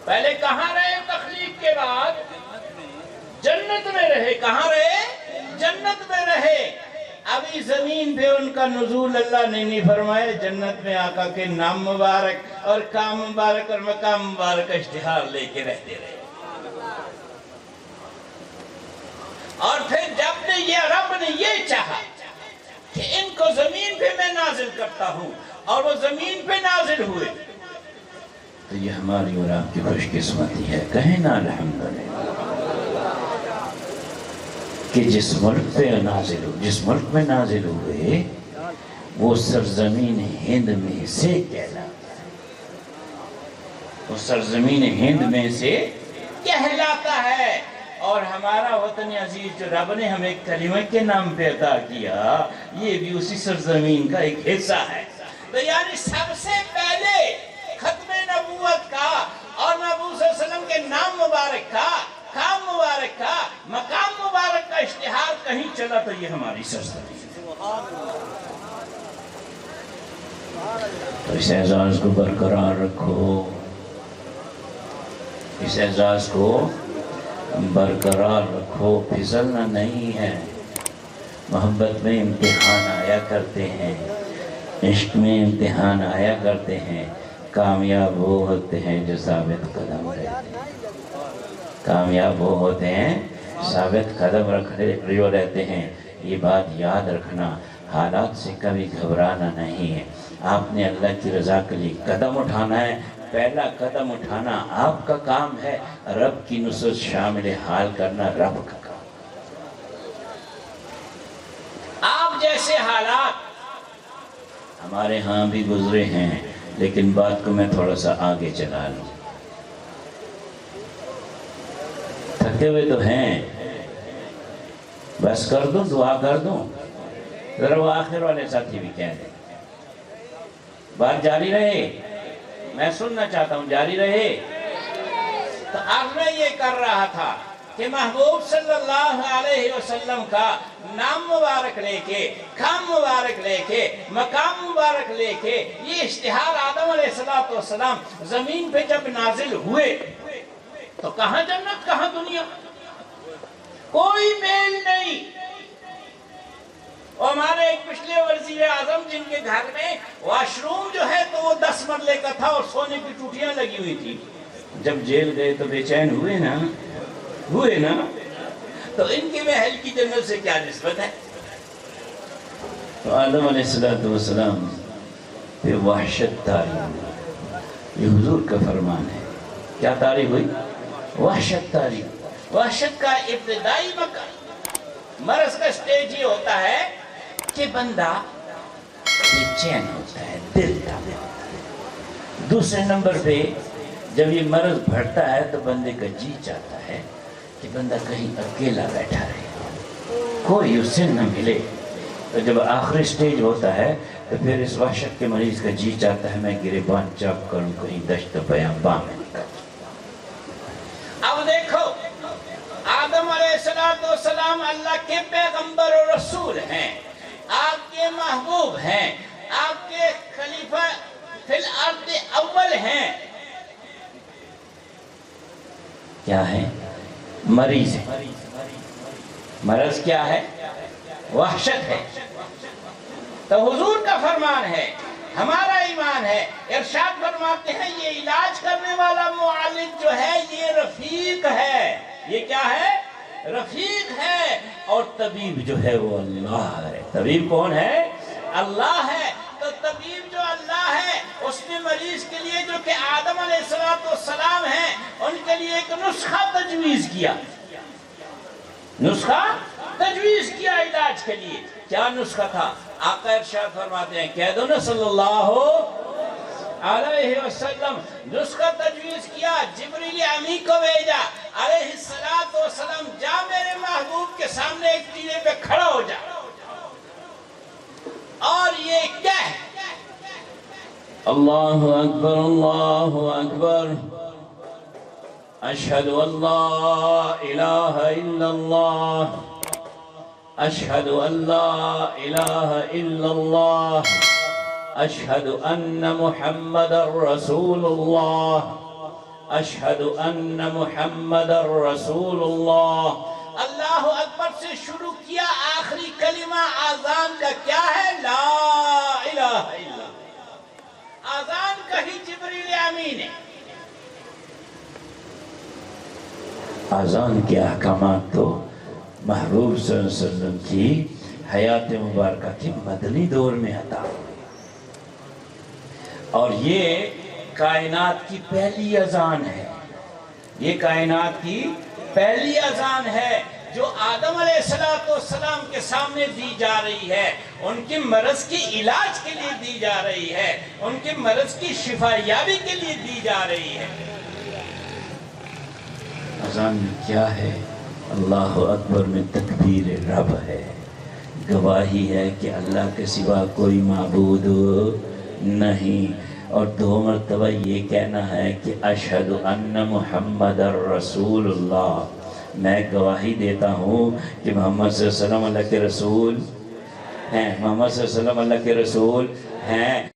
پہلے کہاں رہے تخلیق کے بعد؟ جنت میں رہے. کہاں رہے؟ جنت میں رہے. ابھی زمین پہ ان کا نزول اللہ نے نہیں فرمایا. جنت میں آقا کے نام مبارک اور کام مبارک اور مقام مبارک کا اشتہار لے کے رہتے رہے. اور پھر جب نے یہ رب نے یہ چاہا کہ ان کو زمین پہ میں نازل کرتا ہوں اور وہ زمین پہ نازل ہوئے، تو یہ ہماری اور آپ کی خوش قسمتی ہے. کہیں نا الحمدللہ کہ جس ملک پہ نازل ہوئے، جس ملک میں نازل ہوئے وہ سرزمین ہند میں سے کہلاتا ہے. وہ سرزمین ہند میں سے کہلاتا ہے. اور ہمارا وطن عزیز جو رب نے ہمیں کلمہ کے نام پہ عطا کیا، یہ بھی اسی سرزمین کا ایک حصہ ہے. تو یعنی سب سے پہلے ختم نبوت کا اور نبی صلی اللہ علیہ وسلم کے نام مبارک کا، کام مبارک کا، مقام مبارک کا اشتہار کہیں چلا تو یہ ہماری سرزمین ہے. تو اس اعزاز کو برقرار رکھو، اس اعزاز کو برقرار رکھو. پھسلنا نہیں ہے. محبت میں امتحان آیا کرتے ہیں، عشق میں امتحان آیا کرتے ہیں. کامیاب وہ ہوتے ہیں جو ثابت قدم رہتے ہیں. کامیاب وہ ہوتے ہیں ثابت قدم رہتے ہیں. یہ بات یاد رکھنا، حالات سے کبھی گھبرانا نہیں ہے. آپ نے اللہ کی رضا کے لیے قدم اٹھانا ہے. پہلا قدم اٹھانا آپ کا کام ہے. رب کی نصرت شامل حال کرنا رب کا کام. آپ جیسے حالات ہمارے ہاں بھی گزرے ہیں، لیکن بات کو میں تھوڑا سا آگے چلا لوں. تھکے ہوئے تو ہیں، بس کر دوں، دعا کر دوں. ذرا وہ آخر والے ساتھی بھی کہہ دیں. بات جاری رہے، میں سننا چاہتا ہوں. جاری رہے. تو اب میں یہ کر رہا تھا کہ محبوب صلی اللہ علیہ وسلم کا نام مبارک لے کے، کام مبارک لے کے، مقام مبارک لے کے، یہ اشتہار آدم علیہ السلام زمین پہ جب نازل ہوئے تو کہاں جنت کہاں دنیا، کوئی میل نہیں. اور ہمارے ایک پچھلے وزیر اعظم جن کے گھر میں واش روم جو ہے تو وہ 10 مرلے کا تھا اور سونے کی ٹوٹیاں لگی ہوئی تھی. جب جیل گئے تو بے چین ہوئے نا. تو ان کے محل کی جنت سے کیا نسبت ہے؟ تو آدم علیہ السلام پہ وحشت طاری ہوئی. یہ حضور کا فرمان ہے. کیا طاری ہوئی؟ وحشت طاری. وحشت کا ابتدائی مرض کا سٹیج یہ ہوتا ہے کہ بندہ بے چین ہوتا ہے، دل تانگ ہوتا ہے. دوسرے نمبر پہ جب یہ مرض بڑھتا ہے تو بندے کا جی چاہتا ہے کہ بندہ کہیں اکیلا بیٹھا رہے، کوئی اس سے نہ ملے. تو جب آخری سٹیج ہوتا ہے تو پھر اس وحشت کے مریض کا جی چاہتا ہے میں گریبان چاک کروں، کہیں دشت بیاباں میں نکل. اب دیکھو، آدم علیہ السلام اللہ کے پیغمبر اور رسول ہیں، آپ کے محبوب ہیں، آپ کے خلیفہ فی الارض اول ہیں. کیا ہے؟ مریض ہے. مرض کیا ہے؟ وحشت ہے. تو حضور کا فرمان ہے، ہمارا ایمان ہے. ارشاد فرماتے ہیں یہ علاج کرنے والا معالج جو ہے یہ رفیق ہے. یہ کیا ہے؟ رفیق ہے. اور طبیب جو ہے وہ اللہ ہے. طبیب کون ہے؟ اللہ ہے. تو طبیب جو اللہ ہے اس نے مریض کے لیے جو کہ آدم علیہ السلام ہیں ان کے لیے ایک نسخہ تجویز کیا. نسخہ تجویز کیا علاج کے لیے. کیا نسخہ تھا؟ آقا ارشاد فرماتے ہیں، کہہ دو نا صلی اللہ علیہ وسلم. نسخہ تجویز کیا، جبریل امی کو بھیجا، علیہ السلام جا میرے محبوب کے سامنے ایک ٹیلے پہ کھڑا ہو جا اور یہ کیا ہے؟ اللہ اکبر، اللہ اکبر، اشہد ان لا الہ الا اللہ، اشہد ان لا الہ الا اللہ، اشہد ان محمد رسول اللہ، اشہد ان محمد رسول اللہ۔ اللہ اکبر سے شروع کیا، آخری کلمہ آذان کا کیا ہے؟ لا الہ الا اللہ۔ آذان کا ہی جبریل امین ہے۔ آذان کے احکامات تو محبوب صلی اللہ علیہ وسلم کی حیات مبارکہ کی مدنی دور میں عطا ہوئی، اور یہ کائنات کی پہلی اذان ہے۔ یہ کائنات کی پہلی اذان ہے جو آدم علیہ السلام کے سامنے دی جا رہی ہے، ان کے مرض کے علاج کے لیے دی جا رہی ہے، ان کے مرض کی شفا یابی کے لیے دی جا رہی ہے۔ اذان میں کیا ہے؟ اللہ اکبر میں تکبیر رب ہے، گواہی ہے کہ اللہ کے سوا کوئی معبود نہیں، اور 2 مرتبہ یہ کہنا ہے کہ اشہد ان محمد رسول اللہ، میں گواہی دیتا ہوں کہ محمد صلی اللہ علیہ وسلم اللہ کے رسول ہیں، محمد صلی اللہ علیہ وسلم اللہ کے رسول ہیں۔